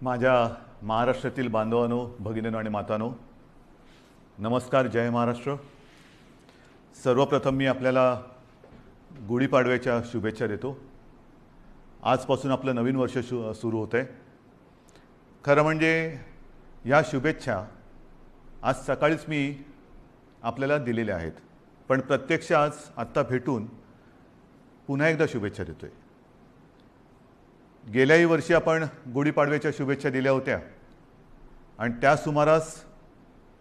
माझ्या महाराष्ट्रातील बांधवांनो, भगिनींनो आणि मातांनो, नमस्कार. जय महाराष्ट्र. सर्वप्रथम मी आपल्याला गुढीपाडव्याच्या शुभेच्छा देतो. आजपासून आपलं नवीन वर्ष सुरू होतं आहे. खरं म्हणजे या शुभेच्छा आज सकाळीच मी आपल्याला दिलेल्या आहेत, पण प्रत्यक्ष आज आत्ता भेटून पुन्हा एकदा शुभेच्छा देतो आहे. गेल्याही वर्षी आपण गुढीपाडव्याच्या शुभेच्छा दिल्या होत्या आणि त्या सुमारास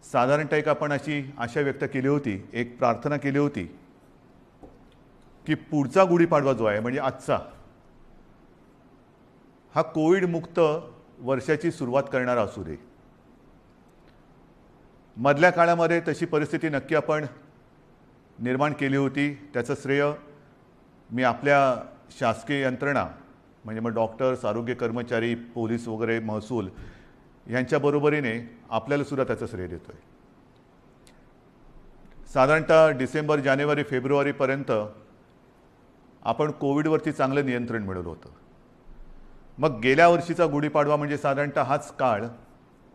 साधारणतः एक आपण अशी आशा व्यक्त केली होती, एक प्रार्थना केली होती की पुढचा गुढीपाडवा जो आहे म्हणजे आजचा, हा कोविड मुक्त वर्षाची सुरुवात करणारा असू दे. मधल्या काळामध्ये तशी परिस्थिती नक्की आपण निर्माण केली होती. त्याचं श्रेय मी आपल्या शासकीय यंत्रणा म्हणजे मग डॉक्टर्स, आरोग्य कर्मचारी, पोलीस वगैरे, महसूल यांच्या बरोबरीने आपल्याला सुद्धा त्याचं श्रेय देतोय. साधारणतः डिसेंबर, जानेवारी, फेब्रुवारीपर्यंत आपण कोविडवरती चांगलं नियंत्रण मिळवलं होतं. मग गेल्या वर्षीचा गुढीपाडवा म्हणजे साधारणतः हाच काळ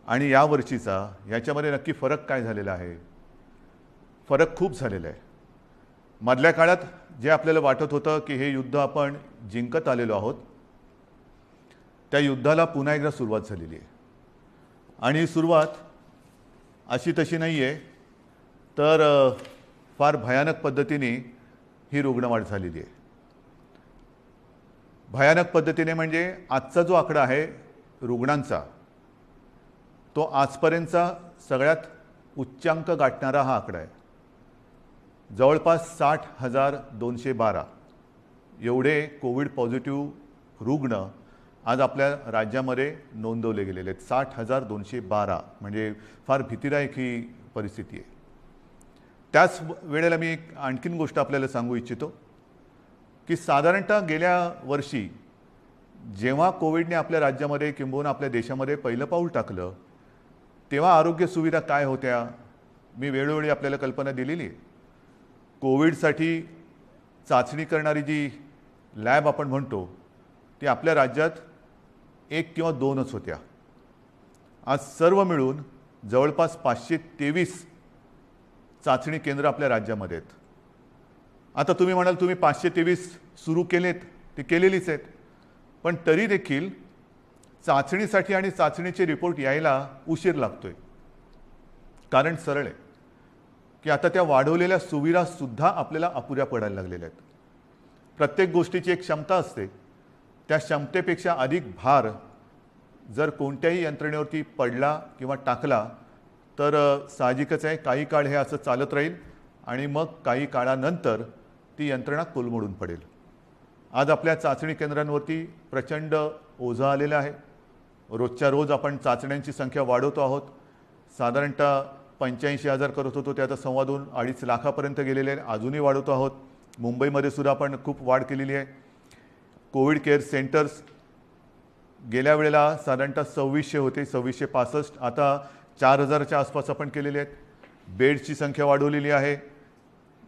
आणि या वर्षीचा याच्यामध्ये नक्की फरक काय झालेला आहे? फरक खूप झालेला आहे. मधल्या काळात जे आपल्याला वाटत होतं की हे युद्ध आपण जिंकत आलेलो आहोत, त्या युद्धाला पुन्हा एकदा सुरुवात झालेली आहे. आणि ही सुरुवात अशी तशी नाही आहे, तर फार भयानक पद्धतीने ही रुग्णवाढ झालेली आहे. भयानक पद्धतीने म्हणजे आजचा जो आकडा आहे रुग्णांचा, तो आजपर्यंतचा सगळ्यात उच्चांक गाठणारा हा आकडा आहे. जवळपास 60,212 एवढे कोविड पॉझिटिव्ह रुग्ण आज आपल्या राज्यामध्ये नोंदवले गेलेले आहेत. 60,212 म्हणजे फार भीतीदायक ही परिस्थिती आहे. त्याच वेळेला मी एक आणखीन गोष्ट आपल्याला सांगू इच्छितो की साधारणतः गेल्या वर्षी जेव्हा कोविडने आपल्या राज्यामध्ये किंबहुना आपल्या देशामध्ये पहिलं पाऊल टाकलं, तेव्हा आरोग्य सुविधा काय होत्या मी वेळोवेळी आपल्याला कल्पना दिलेली आहे. कोविडसाठी चाचणी करणारी जी लॅब आपण म्हणतो ती आपल्या राज्यात 1 किंवा 2च होत्या. आज सर्व मिळून जवळपास 523 चाचणी केंद्र आपल्या राज्यामध्ये आहेत. आता तुम्ही म्हणाल तुम्ही 523 सुरू केलेत, ते केलेलीच आहेत, पण तरी देखील चाचणीसाठी आणि चाचणीचे रिपोर्ट यायला उशीर लागतोय. कारण सरळ आहे की आता त्या वाढवलेल्या सुविधासुद्धा आपल्याला अपुऱ्या पडायला लागलेल्या आहेत. प्रत्येक गोष्टीची एक क्षमता असते, त्या क्षमतेपेक्षा अधिक भार जर कोणत्याही यंत्रणेवरती पडला किंवा टाकला तर साहजिकच आहे काही काळ हे असं चालत राहील आणि मग काही काळानंतर ती यंत्रणा कोलमडून पडेल. आज आपल्या चाचणी केंद्रांवरती प्रचंड ओझं आलेलं आहे. रोजच्या रोज आपण चाचण्यांची संख्या वाढवतो आहोत. साधारणतः 85,000 करत होतो, ते आता 2.25 लाखापर्यंत गेलेले आहे. अजूनही वाढवतो आहोत. मुंबईमध्ये सुद्धा आपण खूप वाढ केलेली आहे. कोविड केअर सेंटर्स गेल्या वेळेला साधारणतः 2600 होते, 2665, आता 4000च्या आसपास आपण केलेले आहेत. बेडची संख्या वाढवलेली आहे.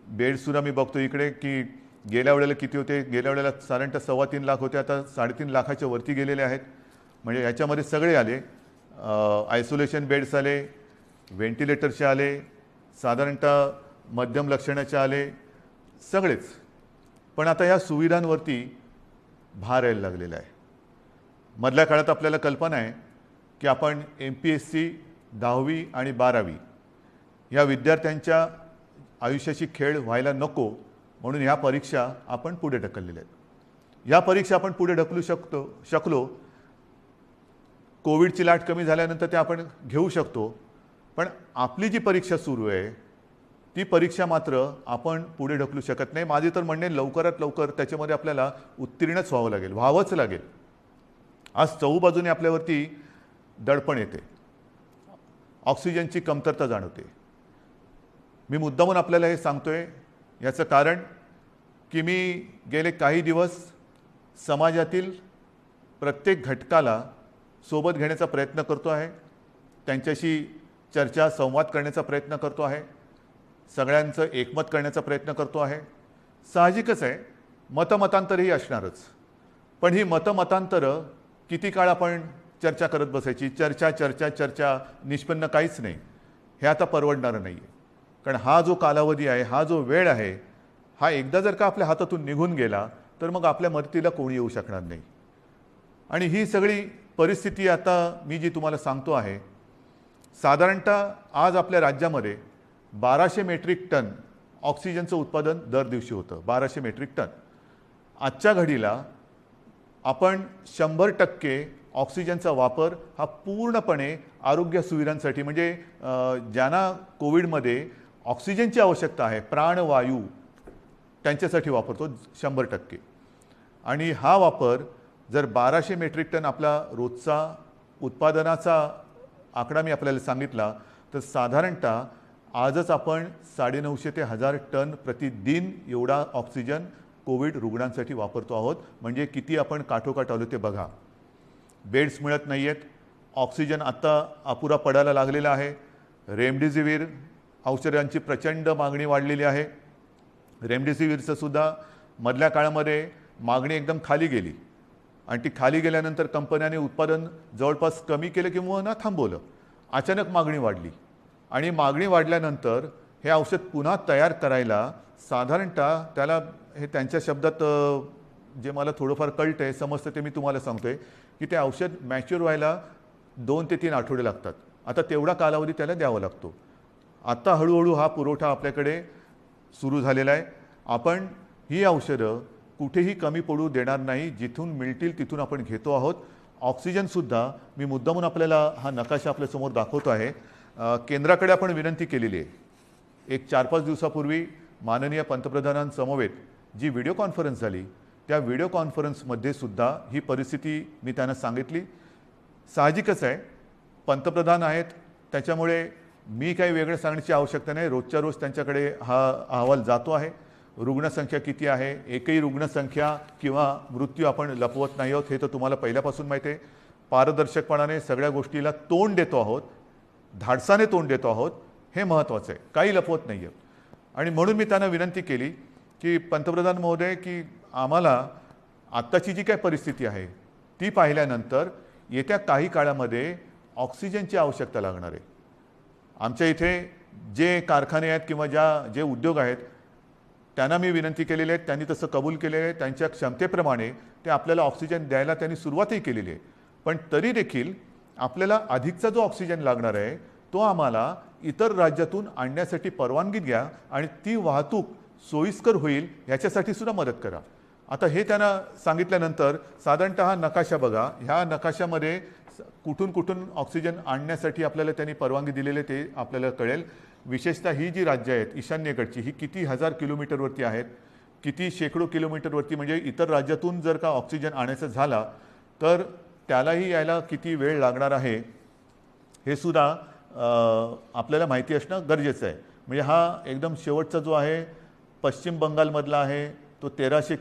बेडसुद्धा मी बघतो इकडे की गेल्या वेळेला किती होते, गेल्या वेळेला साधारणतः 3.25 लाख होते, आता 3.5 लाखाच्या वरती गेलेले आहेत. म्हणजे याच्यामध्ये सगळे आले, आयसोलेशन बेड्स आले, व्हेंटिलेटरचे आले, साधारणतः मध्यम लक्षणाचे आले, सगळेच. पण आता या सुविधांवरती भार यायला लागलेला आहे. मधल्या काळात आपल्याला कल्पना आहे की आपण MPSC 10वी आणि 12वी या विद्यार्थ्यांच्या आयुष्याची खेळ व्हायला नको म्हणून ह्या परीक्षा आपण पुढे ढकललेल्या आहेत. या परीक्षा आपण पुढे ढकलू शकलो. कोविडची लाट कमी झाल्यानंतर ते आपण घेऊ शकतो, पण आपली जी परीक्षा सुरू आहे ती परीक्षा मात्र आपण पुढे ढकलू शकत नाही. माझे तर म्हणणे लवकरात लवकर त्याच्यामध्ये आपल्याला उत्तीर्णच व्हावंच लागेल. आज चहूबाजूने आपल्यावरती दडपण येते, ऑक्सिजनची कमतरता जाणवते. मी मुद्दामून आपल्याला हे सांगतोय याचं कारण की मी गेले काही दिवस समाजातील प्रत्येक घटकाला सोबत घेण्याचा प्रयत्न करतो आहे, त्यांच्याशी चर्चा संवाद करण्याचा प्रयत्न करतो आहे, सगळ्यांचं एकमत करण्याचा प्रयत्न करतो आहे. साहजिकच आहे मतमतांतरही असणारच, पण ही मतमतांतरं किती काळ आपण चर्चा करत बसायची, चर्चा चर्चा चर्चा, निष्पन्न काहीच नाही. हे आता परवडणारं नाही आहे. कारण हा जो कालावधी आहे, हा जो वेळ आहे, हा एकदा जर का आपल्या हातातून निघून गेला तर मग आपल्या मदतीला कोणी येऊ शकणार नाही. आणि ही सगळी परिस्थिती आता मी जी तुम्हाला सांगतो आहे, साधारणतः आज आपल्या राज्यामध्ये 1200 मेट्रिक टन ऑक्सिजनचं उत्पादन दर दिवशी होतं. 1200 मेट्रिक टन. आजच्या घडीला आपण 100% ऑक्सिजनचा वापर हा पूर्णपणे आरोग्य सुविधांसाठी, म्हणजे ज्यांना कोविडमध्ये ऑक्सिजनची आवश्यकता आहे, प्राणवायू, त्यांच्यासाठी वापरतो 100%. आणि हा वापर जर 1200 मेट्रिक टन आपला रोजचा उत्पादनाचा आकडा मी आपल्याला सांगितला, तर साधारणतः आजच आपण 950 ते 1000 टन प्रतिदिन एवढा ऑक्सिजन कोविड रुग्णांसाठी वापरतो आहोत. म्हणजे किती आपण काठोकाठ आलो ते बघा. बेड्स मिळत नाही आहेत, ऑक्सिजन आत्ता अपुरा पडायला लागलेला आहे. रेमडेसिवीर औषधांची प्रचंड मागणी वाढलेली आहे. रेमडेसिवीरचं सुद्धा मधल्या काळामध्ये मागणी एकदम खाली गेली आणि ती खाली गेल्यानंतर कंपन्यांनी उत्पादन जवळपास कमी केलं किंवा ना थांबवलं. अचानक मागणी वाढली आणि मागणी वाढल्यानंतर हे औषध पुन्हा तयार करायला साधारणतः त्याला, हे त्यांच्या शब्दात जे मला थोडंफार कळतं आहे, समजतं ते मी तुम्हाला सांगतो आहे, की ते औषध मॅच्युअर व्हायला 2 ते 3 आठवडे लागतात. आता तेवढा कालावधी त्याला द्यावा लागतो. आता हळूहळू हा पुरवठा आपल्याकडे सुरू झालेला आहे. आपण ही औषधं कुठेही कमी पडू देणार नाही. जिथून मिळतील तिथून आपण घेतो आहोत. ऑक्सिजनसुद्धा मी मुद्दामून आपल्याला हा नकाशा आपल्यासमोर दाखवतो आहे. केंद्राकडे आपण विनंती केलेली आहे. एक 4-5 दिवसापूर्वी माननीय पंतप्रधानांसमवेत जी व्हिडिओ कॉन्फरन्स झाली, त्या व्हिडिओ कॉन्फरन्समध्ये सुद्धा ही परिस्थिती मी त्यांना सांगितली. साहजिकच आहे, पंतप्रधान आहेत, त्याच्यामुळे मी काही वेगळं सांगण्याची आवश्यकता नाही. रोजच्या रोज त्यांच्याकडे हा अहवाल जातो आहे. रुग्णसंख्या किती आहे, एकही रुग्णसंख्या किंवा मृत्यू आपण लपवत नाही आहोत, हे तर तुम्हाला पहिल्यापासून माहिती आहे. पारदर्शकपणाने सगळ्या गोष्टीला तोंड देतो आहोत, धाडसाने तोंड देतो आहोत, हे महत्त्वाचं आहे. काही लपवत नाही आहे. आणि म्हणून मी त्यांना विनंती केली की पंतप्रधान महोदय, की आम्हाला आत्ताची जी काय परिस्थिती आहे ती पाहिल्यानंतर येत्या काही काळामध्ये ऑक्सिजनची आवश्यकता लागणार आहे. आमच्या इथे जे कारखाने आहेत किंवा जे उद्योग आहेत त्यांना मी विनंती केलेली आहे, त्यांनी तसं कबूल केलेलं आहे. त्यांच्या क्षमतेप्रमाणे ते आपल्याला ऑक्सिजन द्यायला त्यांनी सुरुवातही केलेली आहे. पण तरी देखील आपल्याला अधिकचा जो ऑक्सिजन लागणार आहे तो आम्हाला इतर राज्यातून आणण्यासाठी परवानगी द्या आणि ती वाहतूक सोयीस्कर होईल याच्यासाठी सुद्धा मदत करा. आता हे त्यांना सांगितल्यानंतर साधारणतः हा नकाशा बघा. ह्या नकाशामध्ये कुठून कुठून ऑक्सिजन आणण्यासाठी आपल्याला त्यांनी परवानगी दिलेले ते आपल्याला कळेल. विशेषतः ही जी राज्य आहेत ईशान्येकडची, ही किती हजार किलोमीटरवरती आहेत, किती शेकडो किलोमीटरवरती. म्हणजे इतर राज्यातून जर का ऑक्सिजन आणायचं झाला तर त्यालाही यायला किती वेळ लागणार आहे हे सुद्धा आपल्याला माहिती असणं गरजेचं आहे. म्हणजे हा एकदम शेवटचा जो आहे पश्चिम बंगालमधला आहे, तो 1300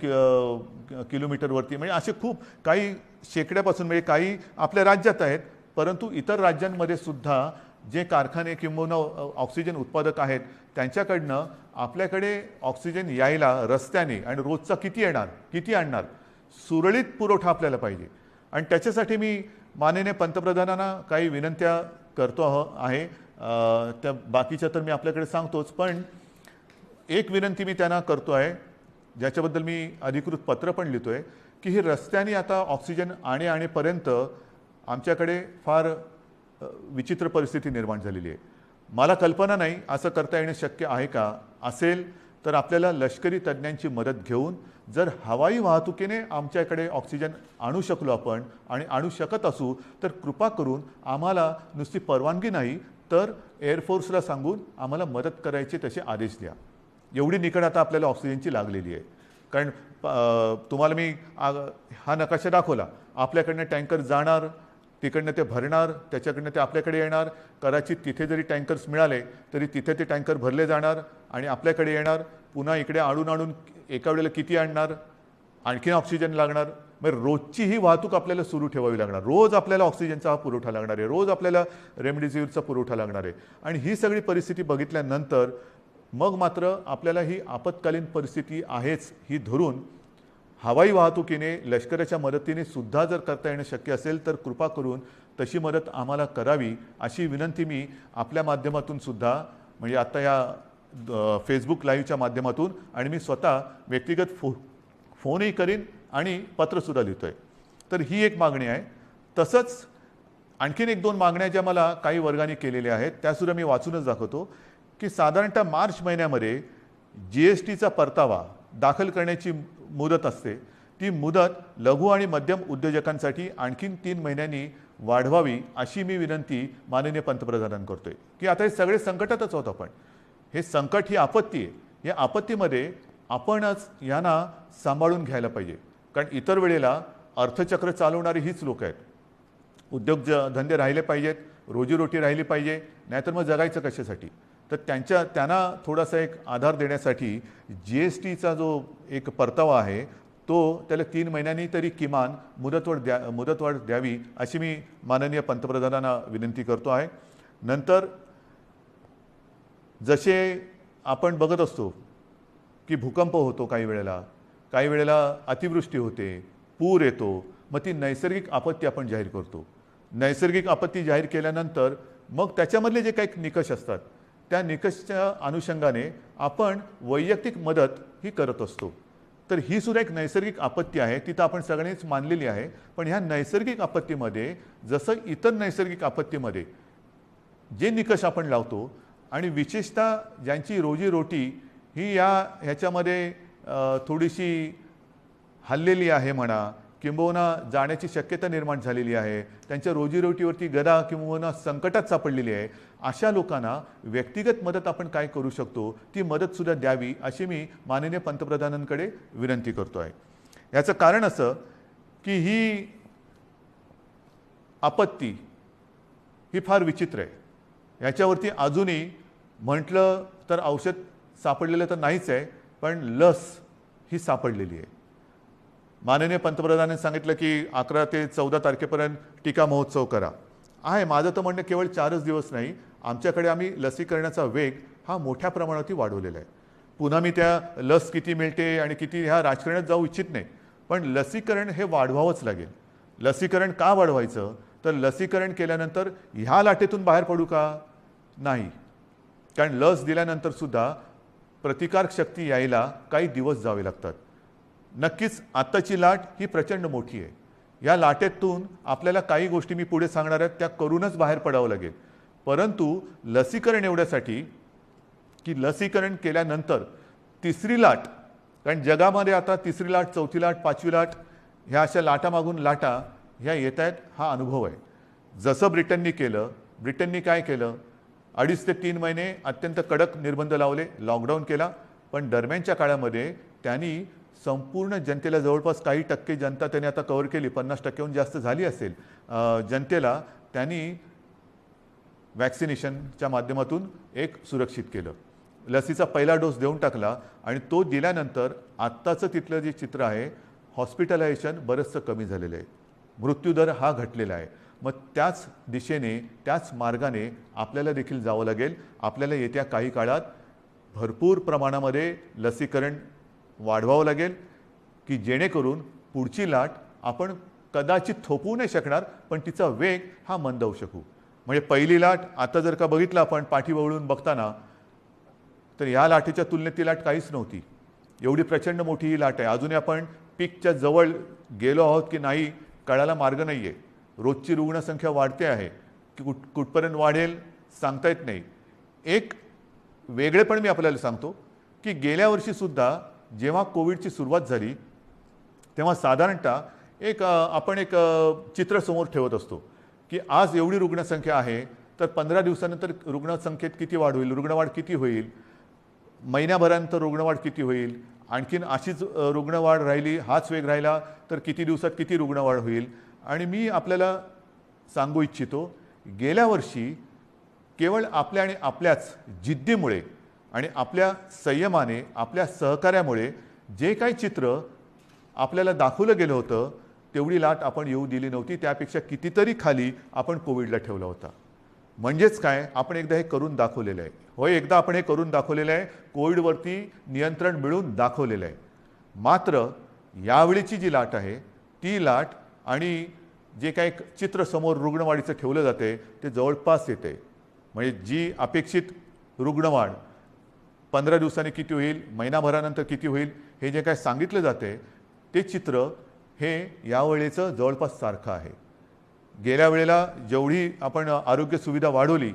किलोमीटरवरती. म्हणजे असे खूप काही शेकड्यापासून, म्हणजे काही आपल्या राज्यात आहेत, परंतु इतर राज्यांमध्ये सुद्धा जे कारखाने किंवा ऑक्सिजन उत्पादक आहेत त्यांच्याकडनं आपल्याकडे ऑक्सिजन यायला रस्त्याने आणि रोजचा किती येणार, किती आणणार, सुरळीत पुरवठा आपल्याला पाहिजे. आणि त्याच्यासाठी मी माननीय पंतप्रधानांना काही विनंत्या करतो आहे. त्या बाकीच्या तर मी आपल्याकडे सांगतोच, पण एक विनंती मी त्यांना करतो आहे, ज्याच्याबद्दल मी अधिकृत पत्र पण लिहितो आहे, की ही रस्त्याने आता ऑक्सिजन आणेपर्यंत आमच्याकडे फार विचित्र परिस्थिती निर्माण झालेली आहे. मला कल्पना नाही असं करता येणं शक्य आहे का. असेल तर आपल्याला लष्करी तज्ज्ञांची मदत घेऊन जर हवाई वाहतुकीने आमच्याकडे ऑक्सिजन आणू शकलो आपण आणि आणू शकत असू तर कृपा करून आम्हाला नुसती परवानगी नाही तर एअरफोर्सला सांगून आम्हाला मदत करायचे तसे आदेश द्या. एवढी निकड आता आपल्याला ऑक्सिजनची लागलेली आहे. कारण तुम्हाला मी हा नकाशा दाखवला. आपल्याकडनं टँकर जाणार, तिकडनं ते भरणार, त्याच्याकडनं ते आपल्याकडे येणार. कदाचित तिथे जरी टँकर्स मिळाले तरी तिथे ते टँकर भरले जाणार आणि आपल्याकडे येणार. पुन्हा इकडे आणून एका वेळेला किती आणणार, आणखीन ऑक्सिजन लागणार. मग रोजची ही वाहतूक आपल्याला सुरू ठेवावी लागणार. रोज आपल्याला ऑक्सिजनचा हा पुरवठा लागणार आहे, रोज आपल्याला रेमडेसिवीरचा पुरवठा लागणार आहे. आणि ही सगळी परिस्थिती बघितल्यानंतर मग मात्र आपल्याला ही आपत्कालीन परिस्थिती आहेच ही धरून हवाई वाहतुकीने लष्कराच्या मदतीने सुद्धा जर करता येणं शक्य असेल तर कृपा करून तशी मदत आम्हाला करावी अशी विनंती मी आपल्या माध्यमातून सुद्धा म्हणजे आता या फेसबुक लाईव्हच्या माध्यमातून आणि मी स्वतः व्यक्तिगत फोनही करीन आणि पत्रसुद्धा लिहितोय. तर ही एक मागणी आहे. तसंच आणखीन एक दोन मागण्या ज्या मला काही वर्गाने केलेल्या आहेत त्यासुद्धा मी वाचूनच दाखवतो की साधारणतः मार्च महिन्यामध्ये GSTचा परतावा दाखल करण्याची मुदत असते. ती मुदत लघु आणि मध्यम उद्योजकांसाठी आणखीन 3 महिन्यांनी वाढवावी अशी मी विनंती माननीय पंतप्रधानांना करतोय की आता हे सगळे संकटातच आहोत आपण. हे संकट ही आपत्ती आहे. या आपत्तीमध्ये आपणच यांना सांभाळून घ्यायला पाहिजे. कारण इतर वेळेला अर्थचक्र चालवणारी हीच लोक आहेत. धंदे राहिले पाहिजेत, रोजीरोटी राहिली पाहिजे, नाहीतर मग जगायचं कशासाठी. तर त्यांना थोडासा एक आधार देण्यासाठी GSTचा जो एक परतावा आहे तो त्याला 3 महिन्यांनी तरी किमान मुदतवाढ द्यावी अशी मी माननीय पंतप्रधानांना विनंती करतो आहे. नंतर जसे आपण बघत असतो की भूकंप होतो, काही वेळेला अतिवृष्टी होते, पूर येतो, मग ती नैसर्गिक आपत्ती आपण जाहीर करतो. नैसर्गिक आपत्ती जाहीर केल्यानंतर मग त्याच्यामधले जे काही निकष असतात त्या निकषच्या अनुषंगाने आपण वैयक्तिक मदत ही करत असतो. तर ही सुद्धा एक नैसर्गिक आपत्ती आहे, ती तर आपण सगळ्यांनीच मानलेली आहे. पण ह्या नैसर्गिक आपत्तीमध्ये जसं इतर नैसर्गिक आपत्तीमध्ये जे निकष आपण लावतो आणि विशेषतः ज्यांची रोजीरोटी ही ह्याच्यामध्ये थोडीशी हल्लेली आहे म्हणा किंबहुना जाण्याची शक्यता निर्माण झालेली आहे, त्यांच्या रोजीरोटीवरती गदा किंबहुना संकटात सापडलेली आहे, अशा लोकांना व्यक्तिगत मदत आपण काय करू शकतो ती मदतसुद्धा द्यावी अशी मी माननीय पंतप्रधानांकडे विनंती करतो आहे. याचं कारण असं की ही आपत्ती ही फार विचित्र आहे. याच्यावरती अजूनही म्हटलं तर औषध सापडलेलं तर नाहीच आहे, पण लस ही सापडलेली आहे. माननीय पंतप्रधानांनी सांगितलं की 11 ते 14 तारखेपर्यंत टीका महोत्सव करा. आहे माझं तर म्हणणं केवळ 4च दिवस नाही, आमच्याकडे आम्ही लसीकरणाचा वेग हा मोठ्या प्रमाणात वाढवलेला आहे. पुन्हा मी त्या लस किती मिळते आणि किती ह्या राजकारणात जाऊ इच्छित नाही, पण लसीकरण हे वाढवावंच लागेल. लसीकरण का वाढवायचं तर लसीकरण केल्यानंतर ह्या लाटेतून बाहेर पडू का नाही. कारण लस दिल्यानंतर सुद्धा प्रतिकारक शक्ती यायला काही दिवस जावे लागतात. नक्कीच आत्ताची लाट ही प्रचंड मोठी आहे. या लाटेतून आपल्याला काही गोष्टी मी पुढे सांगणार आहेत त्या करूनच बाहेर पडावं लागेल. परंतु लसीकरण एवढ्यासाठी की लसीकरण केल्यानंतर तिसरी लाट, कारण जगामध्ये आता तिसरी लाट, चौथी लाट, पाचवी लाट ह्या अशा लाटामागून लाटा ह्या येत आहेत, हा अनुभव आहे. जसं ब्रिटननी काय केलं 2.5 ते 3 महिने अत्यंत कडक निर्बंध लावले, लॉकडाऊन केला. पण दरम्यानच्या काळामध्ये त्यांनी संपूर्ण जनतेला जवळपास काही टक्के जनता त्यांनी आता कव्हर केली, 50%हून जास्त झाली असेल जनतेला त्यांनी वॅक्सिनेशनच्या माध्यमातून एक सुरक्षित केलं. लसीचा पहिला डोस देऊन टाकला आणि तो दिल्यानंतर आत्ताचं तिथलं जे चित्र आहे हॉस्पिटलायझेशन बरंचसं कमी झालेलं आहे, मृत्यूदर हा घटलेला आहे. मग त्याच दिशेने त्याच मार्गाने आपल्याला देखील जावं लागेल. आपल्याला येत्या काही काळात भरपूर प्रमाणामध्ये लसीकरण वाढवावं लागेल की जेणेकरून पुढची लाट आपण कदाचित थोपवू नाही शकणार, पण तिचा वेग हा मंदावू शकू. म्हणजे पहिली लाट आता जर का बघितलं आपण पाठीवळून बघताना तर ह्या लाटेच्या तुलनेत ती लाट काहीच नव्हती. एवढी प्रचंड मोठी ही लाट आहे. अजूनही आपण पीकच्या जवळ गेलो आहोत की नाही कळायला मार्ग नाही आहे. रोजची रुग्णसंख्या वाढते आहे की कुठपर्यंत वाढेल सांगता येत नाही. एक वेगळेपण मी आपल्याला सांगतो की गेल्या वर्षीसुद्धा जेव्हा कोविडची सुरुवात झाली तेव्हा साधारणतः आपण एक चित्र समोर ठेवत असतो की आज एवढी रुग्णसंख्या आहे तर 15 दिवसानंतर रुग्णसंख्येत किती वाढ होईल, रुग्णवाढ किती होईल, महिन्याभरानंतर रुग्णवाढ किती होईल, आणखीन अशीच रुग्णवाढ राहिली, हाच वेग राहिला तर किती दिवसात किती रुग्णवाढ होईल. आणि मी आपल्याला सांगू इच्छितो गेल्या वर्षी केवळ आपल्या आणि आपल्याच जिद्दीमुळे आणि आपल्या संयमाने, आपल्या सहकार्यामुळे जे काही चित्र आपल्याला दाखवलं गेलं होतं तेवढी लाट आपण येऊ दिली नव्हती. त्यापेक्षा कितीतरी खाली आपण कोविडला ठेवला होता. म्हणजेच काय, आपण एकदा हे करून दाखवलेलं आहे. होय, एकदा आपण हे करून दाखवलेलं आहे, कोविडवरती नियंत्रण मिळवून दाखवलेलं आहे. मात्र यावेळीची जी लाट आहे ती लाट आणि जे काही चित्र समोर रुग्णवाढीचं ठेवलं जाते ते जवळपास येते. म्हणजे जी अपेक्षित रुग्णवाढ 15 दिवसांनी किती होईल, महिनाभरानंतर किती होईल, हे जे काय सांगितलं जाते ते चित्र हे यावेळेचं जवळपास सारखं आहे. गेल्या वेळेला जेवढी आपण आरोग्य सुविधा वाढवली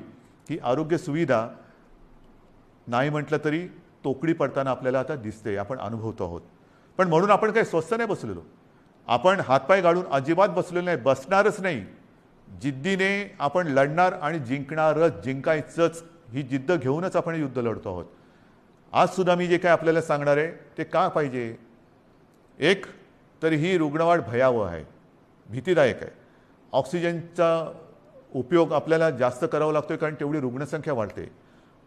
ही आरोग्य सुविधा नाही म्हटलं तरी तोकडी पडताना आपल्याला आता दिसते, आपण अनुभवतो आहोत. पण म्हणून आपण काही स्वस्थ नाही बसलेलो, आपण हातपाय गाडून अजिबात बसलेलो नाही, बसणारच नाही. जिद्दीने आपण लढणार आणि जिंकणारच, जिंकायचंच ही जिद्द घेऊनच आपण युद्ध लढतो आहोत. आज सुद्धा मी जे काय आपल्याला सांगणार आहे ते का पाहिजे. एक तर ही रुग्णवाढ भयावह आहे, भीतीदायक आहे. ऑक्सिजनचा उपयोग आपल्याला जास्त करावा लागतोय कारण तेवढी रुग्णसंख्या वाढते.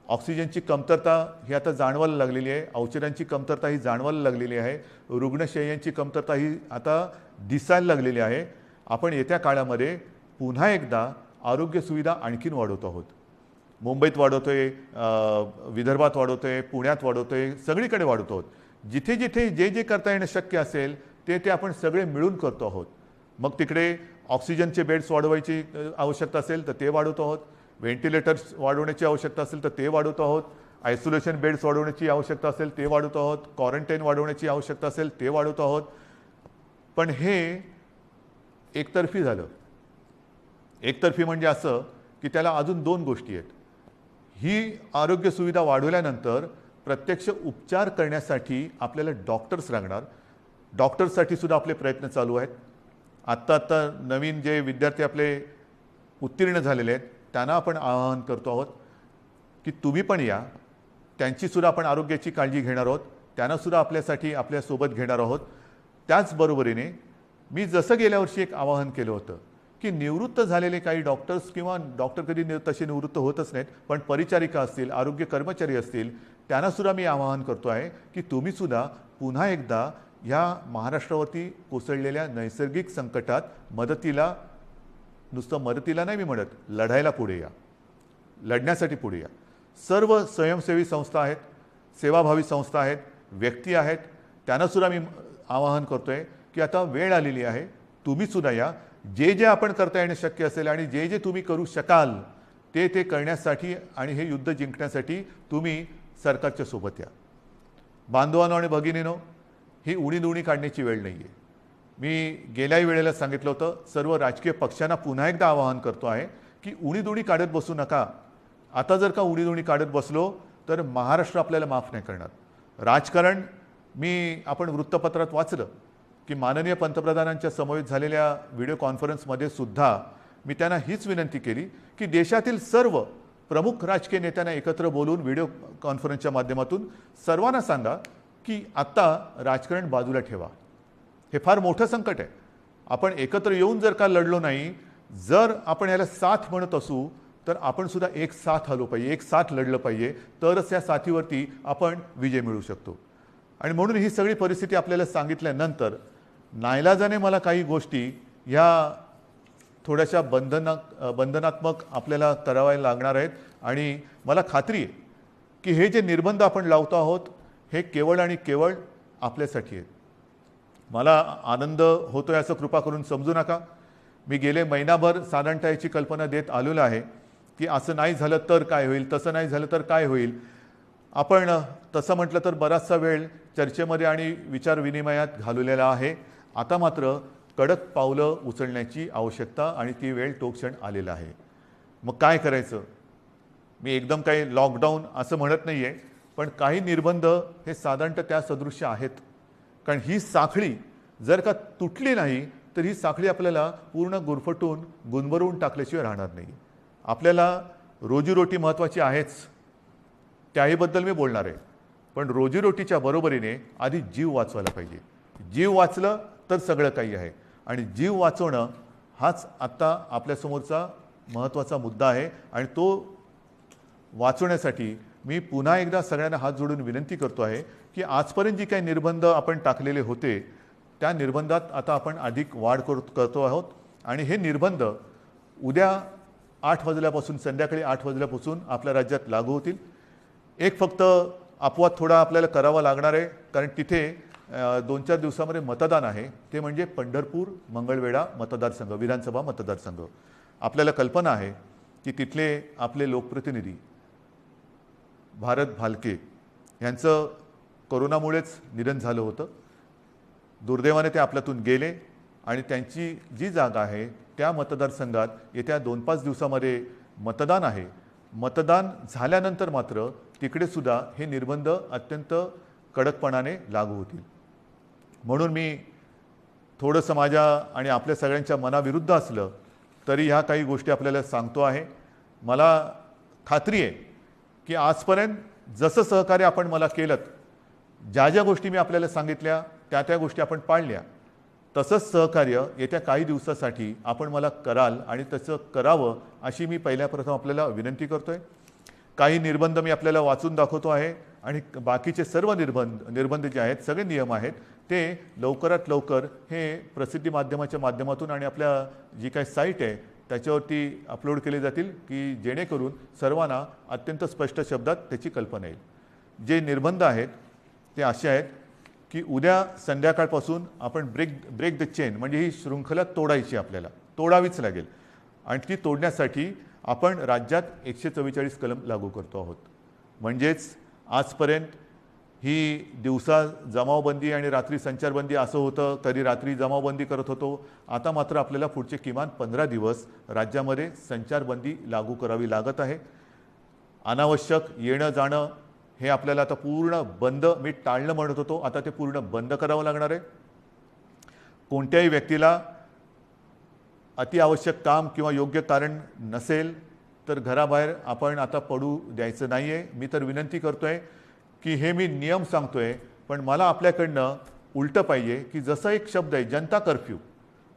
ऑक्सिजनची कमतरता ही आता जाणवायला लागलेली आहे, औषधांची कमतरता ही जाणवायला लागलेली आहे, रुग्णशय्यांची कमतरता ही आता दिसायला लागलेली आहे. आपण येत्या काळामध्ये पुन्हा एकदा आरोग्य सुविधा आणखीन वाढवतो आहोत. मुंबईत वाढवतोय, विदर्भात वाढवतोय, पुण्यात वाढवतोय, सगळीकडे वाढवतो आहोत. जिथे जिथे जे जे करता येणं शक्य असेल ते ते आपण सगळे मिळून करतो आहोत. मग तिकडे ऑक्सिजनचे बेड्स वाढवायची आवश्यकता असेल तर ते वाढवतो आहोत, व्हेंटिलेटर्स वाढवण्याची आवश्यकता असेल तर ते वाढवतो आहोत, आयसोलेशन बेड्स वाढवण्याची आवश्यकता असेल ते वाढवतो आहोत, क्वारंटाईन वाढवण्याची आवश्यकता असेल ते वाढवतो आहोत. पण हे एकतर्फी झालं. एकतर्फी म्हणजे असं की त्याला अजून दोन गोष्टी आहेत. ही आरोग्य सुविधा वाढवल्यानंतर प्रत्यक्ष उपचार करण्यासाठी आपल्याला डॉक्टर्स लागणार. डॉक्टर्ससाठी सुद्धा आपले प्रयत्न चालू आहेत. आत्ता नवीन जे विद्यार्थी आपले उत्तीर्ण झालेले आहेत त्यांना आपण आवाहन करतो आहोत की तुम्ही पण या, त्यांचीसुद्धा आपण आरोग्याची काळजी घेणार आहोत, त्यांनासुद्धा आपल्यासाठी आपल्यासोबत घेणार आहोत. त्याचबरोबरीने मी जसं गेल्या वर्षी एक आवाहन केलं होतं की निवृत्त झालेले काही डॉक्टर्स किंवा डॉक्टर कधी तसे निवृत्त होतच नाहीत, पण परिचारिका असतील, आरोग्य कर्मचारी असतील, त्यांनासुद्धा मी आवाहन करतो आहे की तुम्हीसुद्धा पुन्हा एकदा ह्या महाराष्ट्रावरती कोसळलेल्या नैसर्गिक संकटात मदतीला, नुसतं मदतीला नाही मी म्हणत, लढायला पुढे या, लढण्यासाठी पुढे या. सर्व स्वयंसेवी संस्था आहेत, सेवाभावी संस्था आहेत, व्यक्ती आहेत, त्यांनासुद्धा मी आवाहन करतो आहे की आता वेळ आलेली आहे, तुम्हीसुद्धा या. जे जे आपण करता येणं शक्य असेल आणि जे जे तुम्ही करू शकाल ते ते करण्यासाठी आणि हे युद्ध जिंकण्यासाठी तुम्ही सरकारच्या सोबत या. बांधवांनो आणि भगिनीनो, ही उणीधुणी काढण्याची वेळ नाही आहे. मी गेल्याही वेळेला सांगितलं होतं, सर्व राजकीय पक्षांना पुन्हा एकदा आवाहन करतो आहे की उणीधुणी काढत बसू नका. आता जर का उणीधुणी काढत बसलो तर महाराष्ट्र आपल्याला माफ नाही करणार. राजकारण आपण वृत्तपत्रात वाचलं की माननीय पंतप्रधानांच्या समवेत झालेल्या व्हिडिओ कॉन्फरन्समध्ये सुद्धा मी त्यांना हीच विनंती केली की देशातील सर्व प्रमुख राजकीय नेत्यांना एकत्र बोलून व्हिडिओ कॉन्फरन्सच्या माध्यमातून सर्वांना सांगा की आत्ता राजकारण बाजूला ठेवा. हे फार मोठं संकट आहे. आपण एकत्र येऊन जर का लढलो नाही, जर आपण याला साथ म्हणत असू तर आपण सुद्धा एक साथ आलो पाहिजे, एक साथ लढलं पाहिजे, तरच या साथीवरती आपण विजय मिळवू शकतो. आणि म्हणून ही सगळी परिस्थिती आपल्याला सांगितल्यानंतर नाईलाजाने मला काही गोष्टी ह्या थोड्याशा बंधनात्मक आपल्याला करावायला लागणार आहेत. आणि मला खात्री आहे की हे जे निर्बंध आपण लावतो आहोत हे केवळ आणि केवळ आपल्यासाठी आहेत. मला आनंद होतोय असं कृपा करून समजू नका. मी गेले महिनाभर साधारणतः याची कल्पना देत आलेलो आहे की असं नाही झालं तर काय होईल, तसं नाही झालं तर काय होईल. आपण तसं म्हटलं तर बराचसा वेळ चर्चेमध्ये आणि विचारविनिमयात घालवलेला आहे. आता मात्र कडक पावलं उचलण्याची आवश्यकता आणि ती वेळ तो क्षण आलेला आहे. मग काय करायचं. मी एकदम काही लॉकडाऊन असं म्हणत नाही आहे, पण काही निर्बंध हे साधारणतः त्या सदृश्य आहेत. कारण ही साखळी जर का तुटली नाही तर ही साखळी आपल्याला पूर्ण गुरफटून गुंबरून टाकल्याशिवाय राहणार नाही. आपल्याला रोजीरोटी महत्त्वाची आहेच, त्याहीबद्दल मी बोलणार आहे. पण रोजीरोटीच्या बरोबरीने आधी जीव वाचवायला पाहिजे. जीव वाचलं तर सगळं काही आहे. आणि जीव वाचवणं हाच आत्ता आपल्यासमोरचा महत्त्वाचा मुद्दा आहे. आणि तो वाचवण्यासाठी मी पुन्हा एकदा सगळ्यांना हात जोडून विनंती करतो आहे की आजपर्यंत जी काही निर्बंध आपण टाकलेले होते त्या निर्बंधात आता आपण अधिक वाढ करतो आहोत. आणि हे निर्बंध उद्या 8 वाजल्यापासून, संध्याकाळी 8 वाजल्यापासून आपल्या राज्यात लागू होतील. एक फक्त अपवाद थोडा आपल्याला करावा लागणार आहे, कारण तिथे 2-4 दिवसामध्ये मतदान आहे, ते म्हणजे पंढरपूर मंगळवेढा मतदारसंघ, विधानसभा मतदारसंघ. आपल्याला कल्पना आहे की तिथले आपले लोकप्रतिनिधी भारत भालके यांचं कोरोनामुळेच निधन झालं होतं. दुर्दैवाने ते आपल्यातून गेले आणि त्यांची जी जागा आहे त्या मतदारसंघात येत्या 2-5 दिवसामध्ये मतदान आहे. मतदान झाल्यानंतर मात्र तिकडे सुद्धा हे निर्बंध अत्यंत कडकपणाने लागू होतील. म्हणून मी थोडंसं माझ्या आणि आपल्या सगळ्यांच्या मनाविरुद्ध असलं तरी ह्या काही गोष्टी आपल्याला सांगतो आहे. मला खात्री आहे की आजपर्यंत जसं सहकार्य आपण मला केलं, ज्या ज्या गोष्टी मी आपल्याला सांगितल्या त्या गोष्टी आपण पाळल्या, तसंच सहकार्य येत्या काही दिवसासाठी आपण मला कराल आणि तसं करावं अशी मी पहिल्याप्रथम आपल्याला विनंती करतोय. काही निर्बंध मी आपल्याला वाचून दाखवतो आहे आणि बाकीचे सर्व निर्बंध जे आहेत, सगळे नियम आहेत, ते लवकरात लवकर हे प्रसिद्धी माध्यमाच्या माध्यमातून आणि आपल्या जी काही साईट आहे त्याच्यावरती अपलोड केले जातील की जेणेकरून सर्वांना अत्यंत स्पष्ट शब्दात त्याची कल्पना येईल. जे निर्बंध आहेत ते असे आहेत की उद्या संध्याकाळपासून आपण ब्रेक द चेन म्हणजे ही शृंखला तोडायची, आपल्याला तोडावीच लागेल. आणि ती तोडण्यासाठी आपण राज्यात 144 कलम लागू करतो आहोत. म्हणजेच आजपर्यंत ही दिवसा जमावबंदी आणि रात्री संचारबंदी असं होतं, कधी रात्री जमावबंदी करत होतो. आता मात्र आपल्याला पुढचे किमान 15 दिवस राज्यामध्ये संचारबंदी लागू करावी लागत आहे. अनावश्यक येणं जाणं हे आपल्याला आता पूर्ण बंद, मी टाळणं म्हणत होतो, आता ते पूर्ण बंद करावं लागणार आहे. कोणत्याही व्यक्तीला अतिआवश्यक काम किंवा योग्य कारण नसेल तर घराबाहेर आपण आता पडू द्यायचं नाही आहे. मी तर विनंती करतोय की हे मी नियम सांगतोय, पण मला आपल्याकडनं उलटं पाहिजे की जसं एक शब्द आहे जनता कर्फ्यू,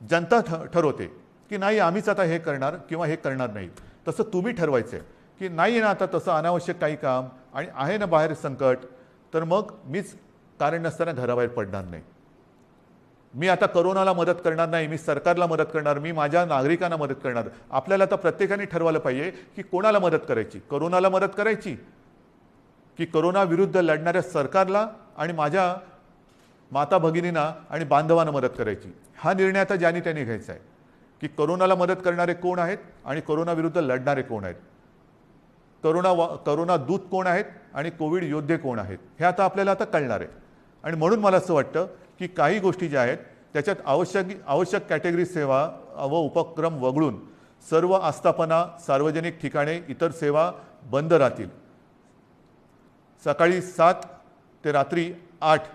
जनता ठरवते की नाही आम्हीच आता हे करणार किंवा हे करणार नाही, तसं तुम्ही ठरवायचं आहे की नाही आहे ना आता तसं अनावश्यक काही काम आणि आहे ना बाहेर संकट, तर मग मीच कारण नसताना घराबाहेर पडणार नाही. मी आता कोरोनाला मदत करणार नाही, मी सरकारला मदत करणार, मी माझ्या नागरिकांना मदत करणार. आपल्याला आता प्रत्येकाने ठरवायला पाहिजे की कोणाला मदत करायची, कोरोनाला मदत करायची की कोरोना विरुद्ध लढणाऱ्या सरकारला आणि माझ्या माता भगिनींना आणि बांधवांना मदत करायची. हा निर्णय आता ज्यांनी त्यांनी घ्यायचा आहे की कोरोनाला मदत करणारे कोण आहेत आणि कोरोना विरुद्ध लढणारे कोण आहेत, कोरोना दूत कोण आहेत आणि कोविड योद्धे कोण आहेत, हे आता आपल्याला आता कळणार आहे. आणि म्हणून मला असं वाटतं की काही गोष्टी ज्या आहेत त्याच्यात आवश्यक कॅटेगरी सेवा व उपक्रम वगळून सर्व आस्थापना, सार्वजनिक ठिकाणे, इतर सेवा बंद राहतील. सकाळी 7 ते रात्री 8,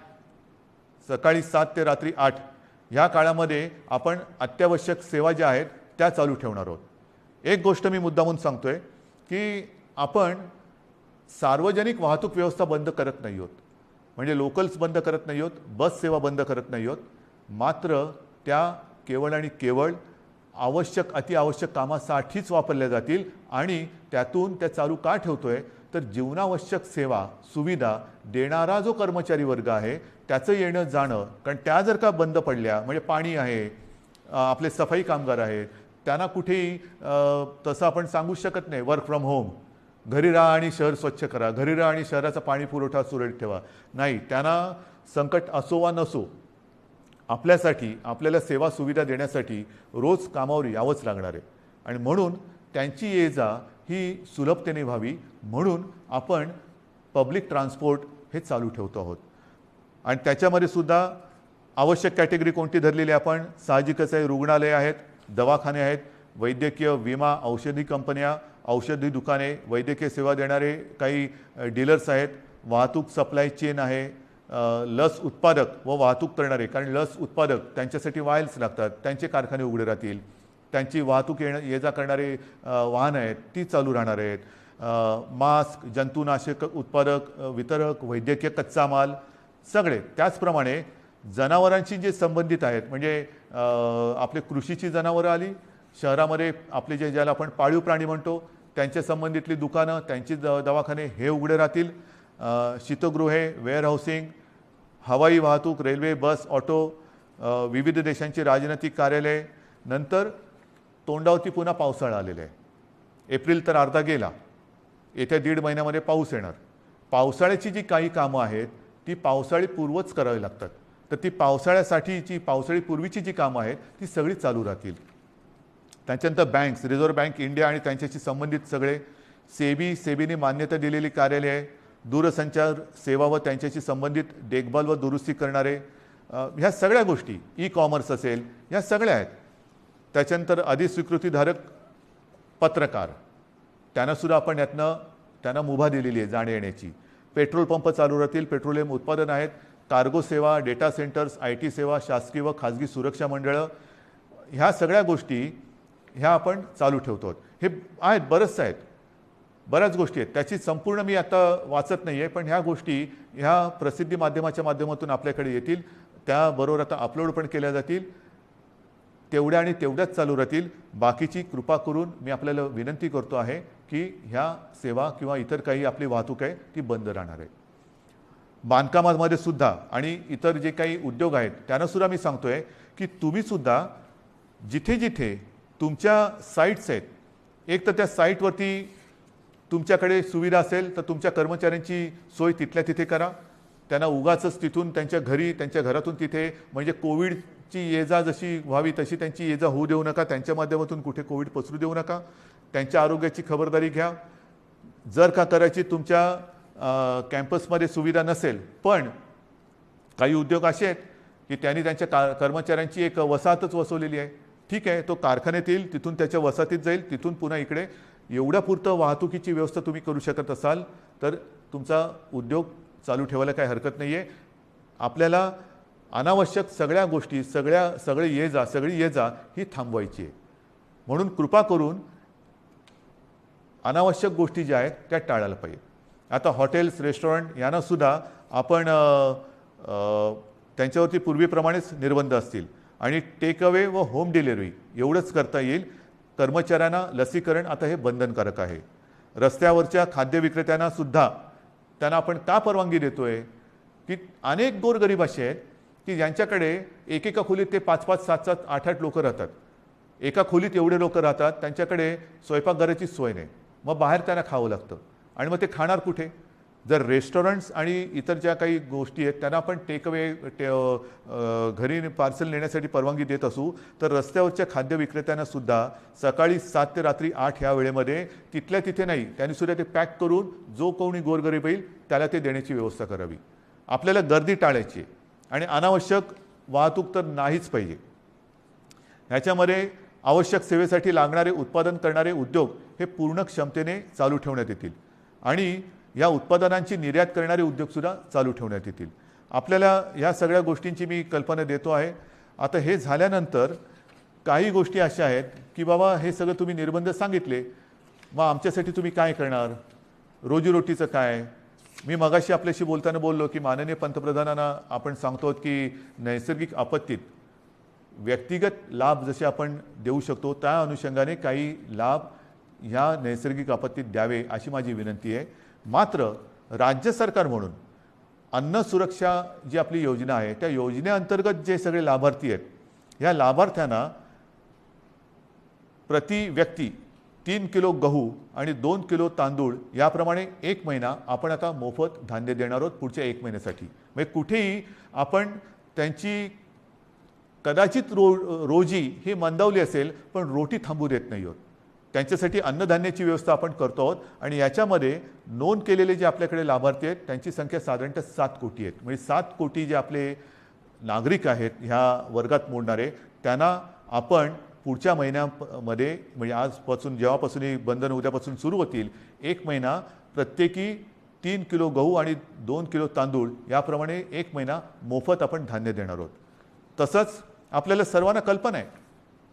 सकाळी 7 ते रात्री 8 ह्या काळामध्ये आपण अत्यावश्यक सेवा ज्या आहेत त्या चालू ठेवणार आहोत. एक गोष्ट मी मुद्दामून सांगतोय की आपण सार्वजनिक वाहतूक व्यवस्था बंद करत नाही आहोत, म्हणजे लोकल्स बंद करत नाही आहोत, बस सेवा बंद करत नाही आहोत. मात्र त्या केवळ आणि केवळ अतिआवश्यक कामासाठीच वापरल्या जातील. आणि त्यातून त्या चालू का ठेवतोय तर जीवनावश्यक सेवा सुविधा देणारा जो कर्मचारी वर्ग आहे त्याचं येणं जाणं, कारण त्या जर का बंद पडल्या म्हणजे पाणी आहे, आपले सफाई कामगार आहेत, त्यांना कुठेही तसं आपण सांगू शकत नाही वर्क फ्रॉम होम, घरी राहा आणि शहर स्वच्छ करा, घरी राहा आणि शहराचा पाणी पुरवठा सुरळीत ठेवा, नाही. त्यांना संकट असो वा नसो आपल्यासाठी, आपल्याला सेवा सुविधा देण्यासाठी रोज कामावर यावंच लागणार आहे. आणि म्हणून त्यांची ये जा ही सुलभतेने व्हावी म्हणून आपण पब्लिक ट्रान्सपोर्ट हे चालू ठेवतो आहोत. आणि त्याच्यामध्ये सुद्धा आवश्यक कॅटेगरी कोणती धरलेली आपण साहजिकच आहे, रुग्णालय आहेत, दवाखाने आहेत, वैद्यकीय, विमा, औषधी कंपन्या, औषधी दुकाने, वैद्यकीय सेवा देणारे काही डीलर्स आहेत, वाहतूक सप्लाय चेन आहे, लस उत्पादक व वाहतूक करणारे, कारण लस उत्पादक त्यांच्यासाठी वायल्स लागतात, त्यांचे कारखाने उघडे राहतील, त्यांची वाहतूक ये जा करणारे वाहनं आहेत ती चालू राहणार आहेत, मास्क, जंतुनाशक उत्पादक, वितरक, वैद्यकीय कच्चा माल सगळे. त्याचप्रमाणे जनावरांशी जे संबंधित आहेत म्हणजे आपले कृषीची जनावरं आली, शहरामध्ये आपले ज्याला आपण पाळीव प्राणी म्हणतो त्यांच्या संबंधितली दुकानं, त्यांची दवाखाने हे उघडे राहतील. शीतगृहे, वेअरहाऊसिंग, हवाई वाहतूक, रेल्वे, बस, ऑटो, विविध देशांची राजनैतिक कार्यालय. नंतर तोंडावरती पुन्हा पावसाळा आलेला आहे. एप्रिल तर अर्धा गेला, येत्या 1.5 महिन्यामध्ये पाऊस येणार. पावसाळ्याची जी काही कामं आहेत ती पावसाळी पूर्वच करावी लागतात. तर ती पावसाळ्यासाठीची पावसाळीपूर्वीची जी कामं आहेत ती सगळी चालू राहतील. त्याच्यानंतर बँक्स, रिझर्व्ह बँक इंडिया आणि त्यांच्याशी संबंधित सगळे सेबीने मान्यता दिलेली कार्यालय, दूरसंचार सेवा व त्यांच्याशी संबंधित देखभाल व दुरुस्ती करणारे, ह्या सगळ्या गोष्टी, ई कॉमर्स असेल, ह्या सगळ्या आहेत. त्याच्यानंतर अधिस्वीकृतीधारक पत्रकार, त्यांनासुद्धा आपण त्यांना मुभा दिलेली आहे जाण्या येण्याची. पेट्रोल पंप चालू राहतील, पेट्रोलियम उत्पादन आहेत, कार्गो सेवा, डेटा सेंटर्स, IT सेवा, शासकीय व खाजगी सुरक्षा मंडळं, ह्या सगळ्या गोष्टी ह्या आपण चालू ठेवतो. हे आहेत, बऱ्याच गोष्टी आहेत. त्याची संपूर्ण मी आता वाचत नाही आहे, पण ह्या गोष्टी ह्या प्रसिद्धी माध्यमाच्या माध्यमातून आपल्याकडे येतील, त्याबरोबर आता अपलोड पण केल्या जातील. तेवढ्या आणि तेवढ्याच चालू राहतील. बाकीची कृपा करून मी आपल्याला विनंती करतो आहे की ह्या सेवा किंवा इतर काही आपली वाहतूक आहे ती बंद राहणार आहे. बांधकामामध्ये सुद्धा आणि इतर जे काही उद्योग आहेत त्यांना सुद्धा मी सांगतोय की तुम्ही सुद्धा जिथे जिथे तुमच्या साईट्स आहेत, एक तर त्या साईटवरती तुमच्याकडे सुविधा असेल तर तुमच्या कर्मचाऱ्यांची सोय तिथल्या तिथे करा. त्यांना उगाचच तिथून त्यांच्या घरी, त्यांच्या घरातून तिथे, म्हणजे कोविडची ये जा जशी व्हावी तशी त्यांची ये जा होऊ देऊ नका. त्यांच्या माध्यमातून कुठे कोविड पसरू देऊ नका. त्यांच्या आरोग्याची खबरदारी घ्या. जर का करायची तुमच्या कॅम्पसमध्ये सुविधा नसेल, पण काही उद्योग असे आहेत की त्यांनी त्यांच्या कर्मचाऱ्यांची एक वसाहतच वसवलेली आहे, ठीक आहे, तो कारखान्यात येईल, तिथून त्याच्या वसाहतीत जाईल, तिथून पुन्हा इकडे. एवढ्या पुरतं वाहतुकीची व्यवस्था तुम्ही करू शकत असाल तर तुमचा उद्योग चालू ठेवायला काही हरकत नाही आहे. आपल्याला अनावश्यक सगळ्या गोष्टी, सगळी ये जा ही थांबवायची आहे. म्हणून कृपा करून अनावश्यक गोष्टी ज्या आहेत त्या टाळायला पाहिजे. आता हॉटेल्स, रेस्टॉरंट यांना सुद्धा आपण त्यांच्यावरती पूर्वीप्रमाणेच निर्बंध असतील आणि टेक अवे व होम डिलिव्हरी एवढंच करता येईल. कर्मचाऱ्यांना लसीकरण आता हे बंधनकारक आहे. रस्त्यावरच्या खाद्य विक्रेत्यांना सुद्धा त्यांना आपण का परवानगी देतोय की अनेक गोरगरीब असे आहेत की ज्यांच्याकडे एकेका खोलीत ते 5-5, 7-7, 8-8 लोक राहतात. एका खोलीत एवढे लोक राहतात, त्यांच्याकडे स्वयंपाकघराची सोय नाही, मग बाहेर त्यांना खावं लागतं. आणि मग ते खाणार कुठे? जर रेस्टॉरंट्स आणि इतर ज्या काही गोष्टी आहेत त्यांना आपण टेकअवे घरी पार्सल नेण्यासाठी परवानगी देत असू, तर रस्त्यावरच्या खाद्य विक्रेत्यांना सुद्धा सकाळी 7 ते रात्री 8 ह्या वेळेमध्ये तिथल्या तिथे नाही, त्यांनी सुद्धा ते पॅक करून जो कोणी गोरगरीब येईल त्याला ते देण्याची व्यवस्था करावी. आपल्याला गर्दी टाळायची आणि अनावश्यक वाहतूक तर नाहीच पाहिजे. ह्याच्यामध्ये आवश्यक सेवेसाठी लागणारे उत्पादन करणारे उद्योग हे पूर्ण क्षमतेने चालू ठेवण्यात येतील आणि या उत्पादनांची निर्यात करणारे उद्योगसुद्धा चालू ठेवण्यात येतील. आपल्याला ह्या सगळ्या गोष्टींची मी कल्पना देतो आहे. आता हे झाल्यानंतर काही गोष्टी अशा आहेत की बाबा हे सगळं तुम्ही निर्बंध सांगितले, मग आमच्यासाठी तुम्ही काय करणार? रोजीरोटीचं काय? मी मगाशी आपल्याशी बोलताना बोललो की माननीय पंतप्रधानांना आपण सांगतो की नैसर्गिक आपत्तीत व्यक्तिगत लाभ जसे आपण देऊ शकतो त्या अनुषंगाने काही लाभ ह्या नैसर्गिक आपत्तीत द्यावे अशी माझी विनंती आहे. मात्र राज्य सरकार म्हणून अन्न सुरक्षा जी आपली योजना आहे त्या योजनेअंतर्गत जे सगळे लाभार्थी आहेत या लाभार्थ्यांना प्रति व्यक्ती 3 किलो गहू आणि 2 किलो तांदूळ याप्रमाणे 1 महिना आपण आता मोफत धान्य देणार आहोत पुढच्या 1 महिन्यासाठी. म्हणजे कुठेही आपण त्यांची कदाचित रोजी ही मंदावली असेल पण रोटी थांबू देत नाही आहोत. त्यांच्यासाठी अन्नधान्याची व्यवस्था आपण करतो आहोत आणि याच्यामध्ये नोंद केलेले जे आपल्याकडे लाभार्थी आहेत त्यांची संख्या साधारणतः 7 कोटी आहेत. म्हणजे 7 कोटी जे आपले नागरिक आहेत ह्या वर्गात मोडणारे त्यांना आपण पुढच्या महिन्यामध्ये म्हणजे आजपासून जेव्हापासून ही बंधन उद्यापासून सुरू होतील 1 महिना प्रत्येकी 3 किलो गहू आणि 2 किलो तांदूळ याप्रमाणे 1 महिना मोफत आपण धान्य देणार आहोत. तसंच आपल्याला सर्वांना कल्पना आहे